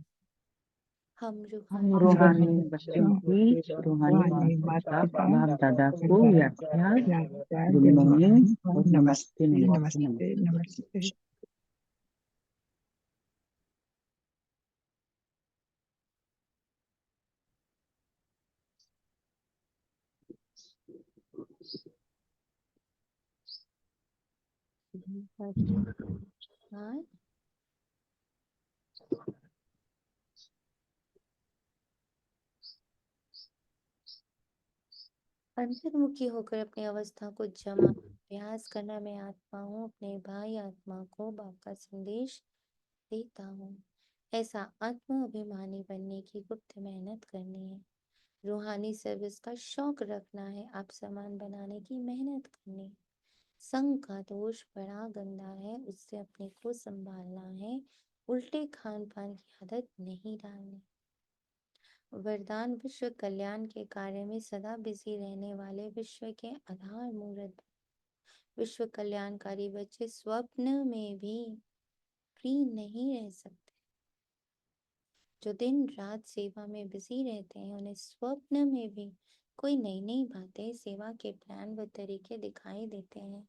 हम हम रूहानी रूहानी बच्चों की रूहानी माँ पिता बाप दादा को याद प्यार, गुड मॉर्निंग और नमस्ते नमस्ते नमस्ते नमस्ते। नमस्ते। हाँ, अंतर्मुखी होकर अपनी अवस्था को जमा अभ्यास करना। मैं आत्मा हूँ, अपने भाई आत्मा को बाप का संदेश देता हूँ। ऐसा आत्म अभिमानी बनने की गुप्त मेहनत करनी है। रूहानी सर्विस का शौक रखना है, आप सामान बनाने की मेहनत करनी। संग का दोष बड़ा गंदा है, उससे अपने को संभालना है। उल्टे खान पान की आदत नहीं डालनी। वरदान विश्व कल्याण के कार्य में सदा बिजी रहने वाले विश्व के आधार मूर्त विश्व कल्याणकारी बच्चे स्वप्न में भी फ्री नहीं रह सकते। जो दिन रात सेवा में बिजी रहते हैं, उन्हें स्वप्न में भी कोई नई नई बातें, सेवा के प्लान व तरीके दिखाई देते हैं।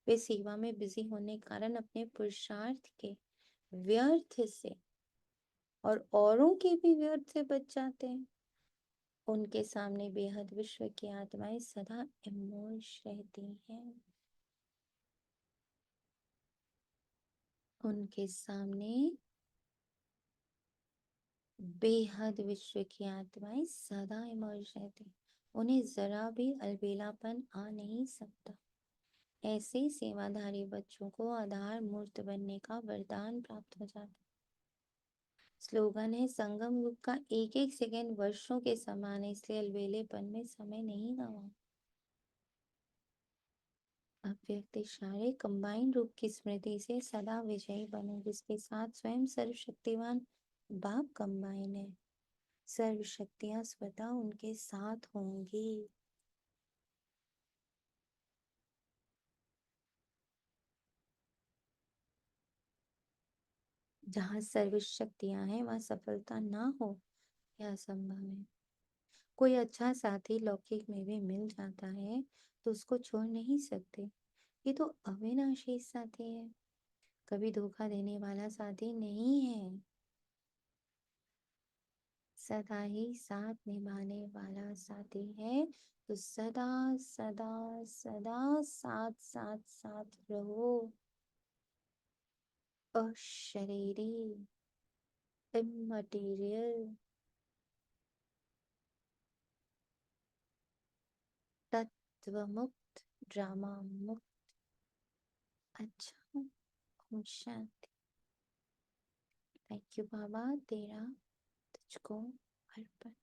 वे सेवा में बिजी होने के कारण अपने पुरुषार्थ के व्यर्थ से और औरों के भी व्यर्थ से बच जाते हैं। उनके सामने बेहद विश्व की आत्माएं सदा इमोश रहती हैं। उनके सामने बेहद विश्व की आत्माएं सदा इमर्ज रहती, उन्हें जरा भी अलबेलापन आ नहीं सकता। ऐसे सेवाधारी बच्चों को आधार मूर्त बनने का वरदान प्राप्त हो जाता। स्लोगन है, संगम युग का एक एक सेकंड वर्षों के समान है, इसलिए अलबेलेपन में समय नहीं गवाओ। अव्यक्त इशारे कंबाइंड रूप की स्मृति से सदा विजयी बनो, जिसके साथ स्वयं सर्वशक्तिवान बाप कंबाइन है। सर्व शक्तियां स्वतः उनके साथ होंगी। जहाँ सर्व शक्तियां हैं, वहाँ सफलता ना हो यह असंभव है। कोई अच्छा साथी लौकिक में भी मिल जाता है तो उसको छोड़ नहीं सकते। ये तो अविनाशी साथी है, कभी धोखा देने वाला साथी नहीं है, सदा ही साथ निभाने वाला साथी है। तो सदा सदा सदा साथ साथ साथ रहो। अशरीरी, इमटेरियल, द्वंद्व मुक्त, ड्रामा मुक्त। अच्छा, ओम शांति। थैंक यू बाबा, तेरा तुझको अर्पण।